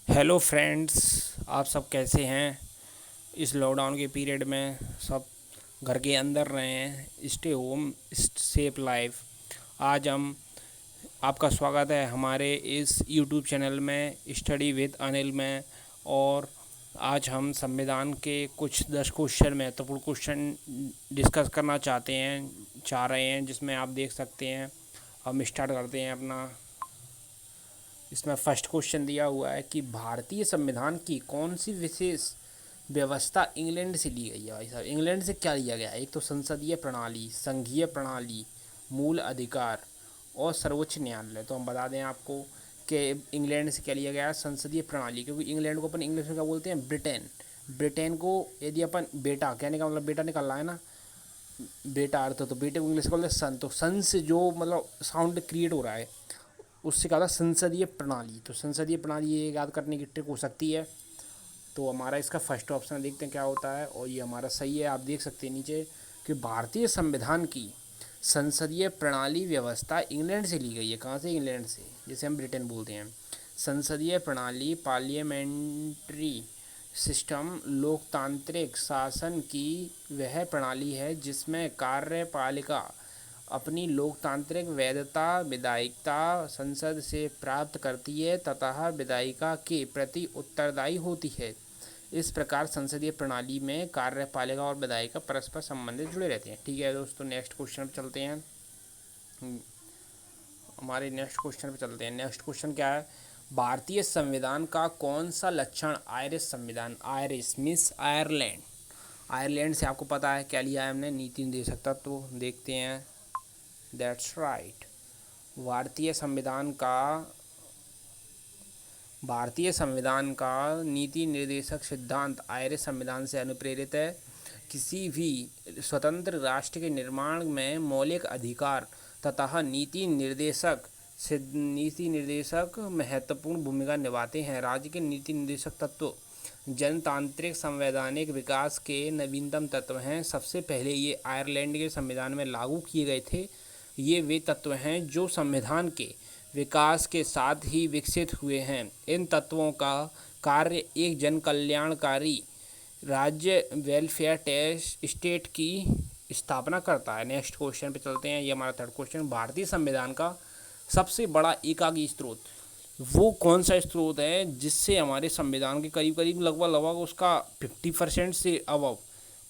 Hello friends, आप सब कैसे हैं। इस लॉकडाउन के पीरियड में सब घर के अंदर रहे हैं। Stay home safe life. आज हम आपका स्वागत है हमारे इस यूट्यूब चैनल में स्टडी विद अनिल में। और आज हम संविधान के कुछ 10 क्वेश्चन महत्वपूर्ण क्वेश्चन डिस्कस करना चाह रहे हैं, जिसमें आप देख सकते हैं। हम स्टार्ट करते हैं अपना। इसमें फर्स्ट क्वेश्चन दिया हुआ है कि भारतीय संविधान की कौन सी विशेष व्यवस्था इंग्लैंड से ली गई है। भाई साहब, इंग्लैंड से क्या लिया गया है? एक तो संसदीय प्रणाली, संघीय प्रणाली, मूल अधिकार और सर्वोच्च न्यायालय। तो हम बता दें आपको कि इंग्लैंड से क्या लिया गया है, संसदीय प्रणाली। क्योंकि इंग्लैंड को अपन इंग्लिश में क्या बोलते हैं, ब्रिटेन। ब्रिटेन को यदि अपन बेटा कहने का मतलब बेटा निकाल रहा है ना, बेटा अर्थ, तो बेटे को इंग्लिश में बोलते हैं सन। तो सन से जो मतलब साउंड क्रिएट हो रहा है, उससे कहा था संसदीय प्रणाली। तो संसदीय प्रणाली ये याद करने की ट्रिक हो सकती है। तो हमारा इसका फर्स्ट ऑप्शन देखते हैं क्या होता है, और ये हमारा सही है। आप देख सकते हैं नीचे कि भारतीय संविधान की संसदीय प्रणाली व्यवस्था इंग्लैंड से ली गई है। कहाँ से? इंग्लैंड से, जैसे हम ब्रिटेन बोलते हैं। संसदीय प्रणाली पार्लियामेंट्री सिस्टम लोकतांत्रिक शासन की वह प्रणाली है जिसमें कार्यपालिका अपनी लोकतांत्रिक वैधता विधायिका संसद से प्राप्त करती है तथा विधायिका के प्रति उत्तरदायी होती है। इस प्रकार संसदीय प्रणाली में कार्यपालिका और विधायिका परस्पर संबंधित जुड़े रहते हैं। ठीक है दोस्तों, नेक्स्ट क्वेश्चन पे चलते हैं। हमारे नेक्स्ट क्वेश्चन पे चलते हैं। नेक्स्ट क्वेश्चन क्या है? भारतीय संविधान का कौन सा लक्षण आयरिश संविधान, आयरिश मीन्स आयरलैंड, आयरलैंड से आपको पता है क्या लिया है हमने, नीति निर्देशक तत्व। तो देखते हैं। That's right. भारतीय संविधान का नीति निर्देशक सिद्धांत आयरिश संविधान से अनुप्रेरित है। किसी भी स्वतंत्र राष्ट्र के निर्माण में मौलिक अधिकार तथा नीति निर्देशक महत्वपूर्ण भूमिका निभाते हैं। राज्य के नीति निर्देशक तत्व जनतांत्रिक संवैधानिक विकास के नवीनतम तत्व हैं। सबसे पहले ये आयरलैंड के संविधान में लागू किए गए थे। ये वे तत्व हैं जो संविधान के विकास के साथ ही विकसित हुए हैं। इन तत्वों का कार्य एक जन कल्याणकारी राज्य वेलफेयर टेस्ट स्टेट की स्थापना करता है। नेक्स्ट क्वेश्चन पे चलते हैं। ये हमारा थर्ड क्वेश्चन। भारतीय संविधान का सबसे बड़ा एकाकी स्रोत वो कौन सा स्रोत है जिससे हमारे संविधान के करीब करीब लगभग उसका 50% से अबव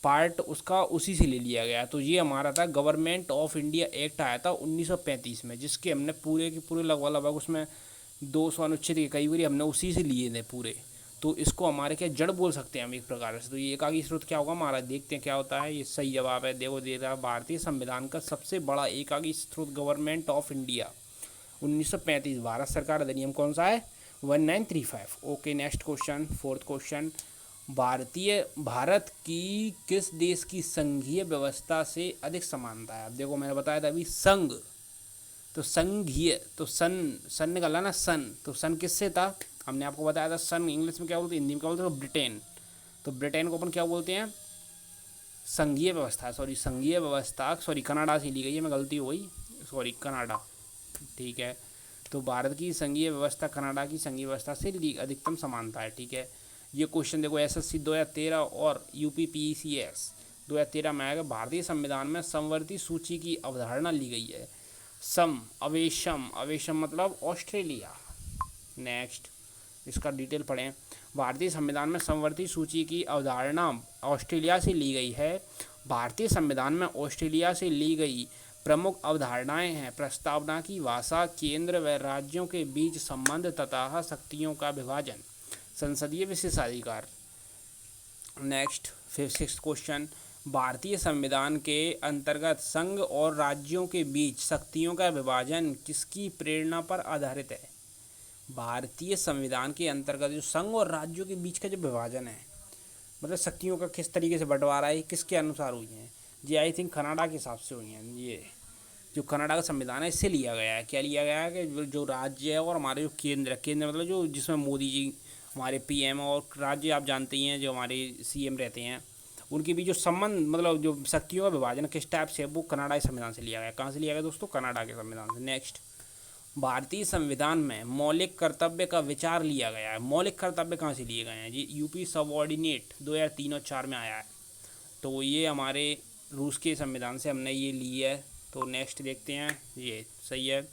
पार्ट उसका उसी से ले लिया गया। तो ये हमारा था गवर्नमेंट ऑफ इंडिया एक्ट, आया था 1935 में, जिसके हमने पूरे के पूरे लगभग उसमें 200 अनुच्छेद के कई बार हमने उसी से लिए थे पूरे। तो इसको हमारे क्या जड़ बोल सकते हैं हम एक प्रकार से। तो ये एकाकी स्रोत क्या होगा हमारा, देखते हैं क्या होता है। ये सही जवाब है। देखो दे रहा, भारतीय संविधान का सबसे बड़ा एकाकी स्रोत गवर्नमेंट ऑफ इंडिया 1935। भारत सरकार अधिनियम कौन सा है? 1935। Okay, next question, fourth question. Bharat की किस देश की संघीय व्यवस्था से अधिक समानता है? अब देखो मैंने बताया था अभी संघ, तो संघीय, तो सन निकला ना, सन। तो सन किससे था? हमने आपको बताया था सन इंग्लिश में क्या बोलते हैं, हिंदी में क्या बोलते हैं, ब्रिटेन। तो ब्रिटेन को अपन क्या बोलते हैं? संघीय व्यवस्था, सॉरी कनाडा से ली गई है, मैं गलती हो गई, सॉरी कनाडा। ठीक है। तो भारत की संघीय व्यवस्था कनाडा की संघीय व्यवस्था से अधिकतम समानता है। ठीक है। ये क्वेश्चन देखो, एसएससी 2013 और यूपी पीसीएस 2013 में आएगा। भारतीय संविधान में समवर्ती सूची की अवधारणा ली गई है। अवेशम मतलब ऑस्ट्रेलिया। नेक्स्ट, इसका डिटेल पढ़ें। भारतीय संविधान में समवर्ती सूची की अवधारणा ऑस्ट्रेलिया से ली गई है। भारतीय संविधान में ऑस्ट्रेलिया से ली गई प्रमुख अवधारणाएं हैं प्रस्तावना की भाषा, केंद्र व राज्यों के बीच संबंध तथा शक्तियों का विभाजन, संसदीय विशेषाधिकार। Next, sixth question. भारतीय संविधान के अंतर्गत संघ और राज्यों के बीच शक्तियों का विभाजन किसकी प्रेरणा पर आधारित है? भारतीय संविधान के अंतर्गत जो संघ और राज्यों के बीच का जो विभाजन है, मतलब शक्तियों का किस तरीके से बंटवारा है, किसके अनुसार हुई है? जी आई थिंक कनाडा के हिसाब से हुई हैं। ये जो कनाडा का संविधान है इससे लिया गया है। क्या लिया गया है कि जो राज्य है और हमारे जो केंद्र मतलब जो जिसमें मोदी जी हमारे पीएम, और राज्य आप जानते ही हैं जो हमारे सीएम रहते हैं, उनके बीच जो संबंध मतलब जो शक्तियों का विभाजन किस टाइप से है, वो कनाडा के संविधान से लिया गया। कहाँ से लिया गया दोस्तों? कनाडा के संविधान से। नेक्स्ट, भारतीय संविधान में मौलिक कर्तव्य का विचार लिया गया है। मौलिक कर्तव्य कहाँ से लिए गए हैं जी? यूपी सबऑर्डिनेट 2003 और 4 में आया है। तो ये हमारे रूस के संविधान से हमने ये ली है। तो नेक्स्ट देखते हैं, ये सही है।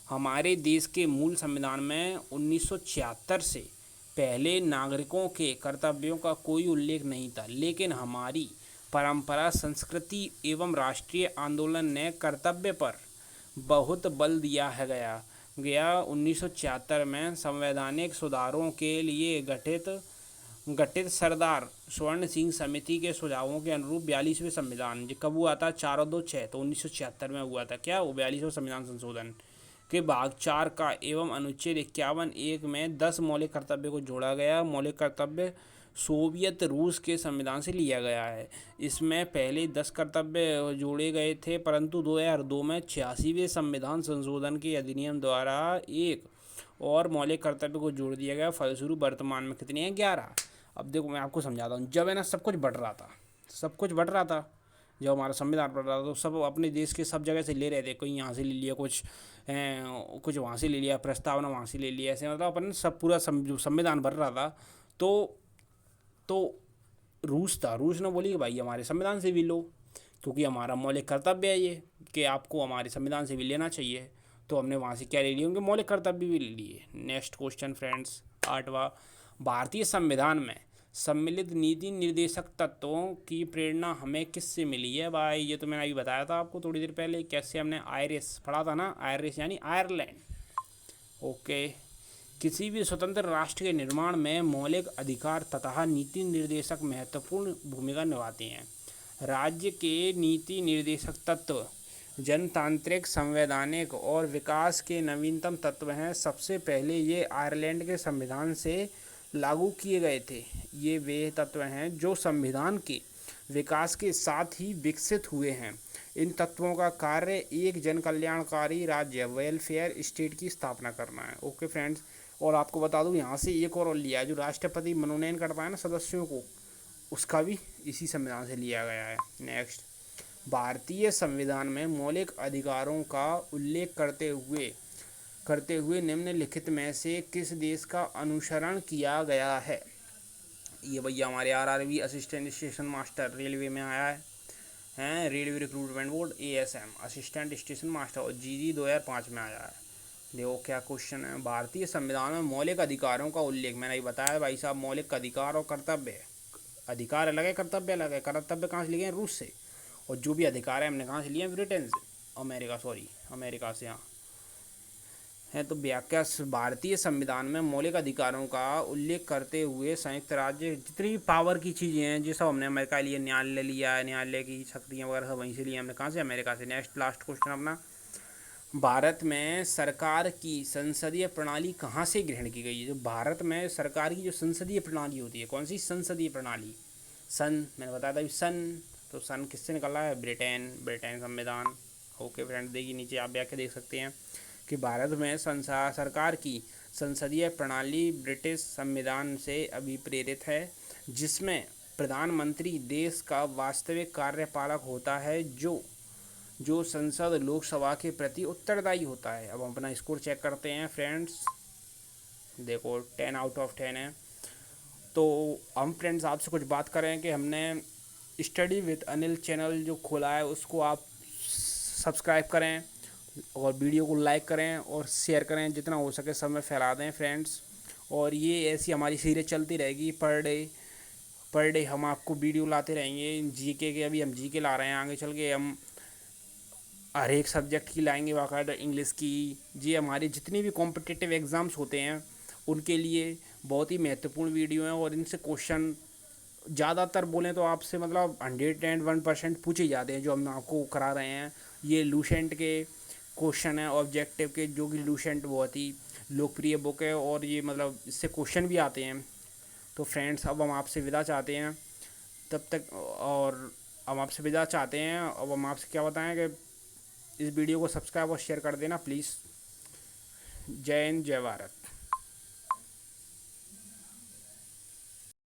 हमारे देश के मूल संविधान में 1976 से पहले नागरिकों के कर्तव्यों का कोई उल्लेख नहीं था, लेकिन हमारी परंपरा, संस्कृति एवं राष्ट्रीय आंदोलन ने कर्तव्य पर बहुत बल दिया है। गया 1976 में संवैधानिक सुधारों के लिए गठित सरदार स्वर्ण सिंह समिति के सुझावों के अनुरूप 42वें संविधान, जो कब हुआ था? 4 और 2 6, तो 1976 में हुआ था क्या वो 42वां संविधान संशोधन के भाग 4 का एवं अनुच्छेद 51(1) में 10 मौलिक कर्तव्य को जोड़ा गया। मौलिक कर्तव्य सोवियत रूस के संविधान से लिया गया है। इसमें पहले 10 कर्तव्य जोड़े गए थे, परंतु 2002 में 86वें संविधान संशोधन के अधिनियम द्वारा एक और मौलिक कर्तव्य को जोड़ दिया गया। फलस्वरूप वर्तमान में कितने हैं? 11। अब देखो मैं आपको समझाता हूँ। जब है ना सब कुछ बढ़ रहा था, जब हमारा संविधान पढ़ रहा था तो सब अपने देश के सब जगह से ले रहे थे। कोई यहाँ से ले लिया, कुछ वहाँ से ले लिया, प्रस्तावना वहाँ से ले लिया, ऐसे मतलब अपन सब पूरा जो संविधान भर रहा था। तो रूस ने बोली कि भाई हमारे संविधान से भी लो, क्योंकि हमारा मौलिक कर्तव्य है ये कि आपको हमारे संविधान से भी लेना चाहिए। तो हमने वहाँ से क्या ले लिए? उनके मौलिक कर्तव्य भी ले लिए। नेक्स्ट क्वेश्चन फ्रेंड्स, 8वां। भारतीय संविधान में सम्मिलित नीति निर्देशक तत्वों की प्रेरणा हमें किससे मिली है? भाई ये तो मैंने अभी बताया था आपको थोड़ी देर पहले, कैसे हमने आयरिश पढ़ा था ना, आयरिश यानी आयरलैंड। ओके। किसी भी स्वतंत्र राष्ट्र के निर्माण में मौलिक अधिकार तथा नीति निर्देशक महत्वपूर्ण भूमिका निभाते हैं। राज्य के नीति निर्देशक तत्व जनतांत्रिक, संवैधानिक और विकास के नवीनतम तत्व हैं। सबसे पहले ये आयरलैंड के संविधान से लागू किए गए थे। ये वे तत्व हैं जो संविधान के विकास के साथ ही विकसित हुए हैं। इन तत्वों का कार्य एक जन कल्याणकारी राज्य, वेलफेयर स्टेट की स्थापना करना है। ओके फ्रेंड्स, और आपको बता दूं यहाँ से एक और लिया है, जो राष्ट्रपति मनोनयन करता है ना सदस्यों को, उसका भी इसी संविधान से लिया गया है। नेक्स्ट, भारतीय संविधान में मौलिक अधिकारों का उल्लेख करते हुए निम्नलिखित में से किस देश का अनुसरण किया गया है? ये भैया हमारे RRB assistant station master railway में आया है, railway recruitment board ASM assistant station master, और GG 2005 में आया है। देखो क्या क्वेश्चन है। भारतीय संविधान में मौलिक अधिकारों का उल्लेख, मैंने ये बताया भाई साहब, मौलिक अधिकार और कर्तव्य, अधिकार अलग है, कर्तव्य अलग है। कर्तव्य कहाँ से लिए हैं? रूस से। और जो भी अधिकार है हमने कहाँ से लिए हैं? ब्रिटेन से, अमेरिका से। यहाँ है तो व्याख्या, भारतीय संविधान में मौलिक अधिकारों का उल्लेख करते हुए संयुक्त राज्य जितनी पावर की चीज़ें हैं, जो सब हमने अमेरिका लिए, न्यायालय लिया है, न्यायालय की शक्तियाँ वगैरह सब वहीं से लिए हमने। कहाँ से? अमेरिका से। नेक्स्ट लास्ट क्वेश्चन अपना, भारत में सरकार की संसदीय प्रणाली कहाँ से ग्रहण की गई है? जो भारत में सरकार की जो संसदीय प्रणाली होती है, कौन सी संसदीय प्रणाली? मैंने बताया था सन, तो सन किससे निकला है? ब्रिटेन संविधान। ओके फ्रेंड, देखिए नीचे आप व्याख्या देख सकते हैं कि भारत में सरकार की संसदीय प्रणाली ब्रिटिश संविधान से अभिप्रेरित है, जिसमें प्रधानमंत्री देश का वास्तविक कार्यपालक होता है, जो संसद लोकसभा के प्रति उत्तरदायी होता है। अब हम अपना स्कोर चेक करते हैं फ्रेंड्स। देखो 10 आउट ऑफ 10 है। तो हम फ्रेंड्स आपसे कुछ बात करें कि हमने स्टडी विद अनिल चैनल जो खोला है, उसको आप सब्सक्राइब करें और वीडियो को लाइक करें और शेयर करें, जितना हो सके सब में फैला दें फ्रेंड्स। और ये ऐसी हमारी सीरीज चलती रहेगी, पर डे हम आपको वीडियो लाते रहेंगे जीके के। अभी हम जीके ला रहे हैं, आगे चल के हम हर एक सब्जेक्ट की लाएंगे, बाकायदा इंग्लिश की। जी हमारे जितनी भी कॉम्पिटिटिव एग्ज़ाम्स होते हैं उनके लिए बहुत ही महत्वपूर्ण वीडियो हैं, और इनसे क्वेश्चन ज़्यादातर बोलें तो आपसे मतलब 101% पूछे जाते हैं जो हम आपको करा रहे हैं। ये लूसेंट के क्वेश्चन है, ऑब्जेक्टिव के, जो कि लूसेंट बहुत ही लोकप्रिय बुक है, और ये मतलब इससे क्वेश्चन भी आते हैं। तो फ्रेंड्स अब हम आपसे विदा चाहते हैं, तब तक, और हम आपसे विदा चाहते हैं। अब हम आपसे क्या बताएं कि इस वीडियो को सब्सक्राइब और शेयर कर देना प्लीज़। जय हिंद, जय भारत।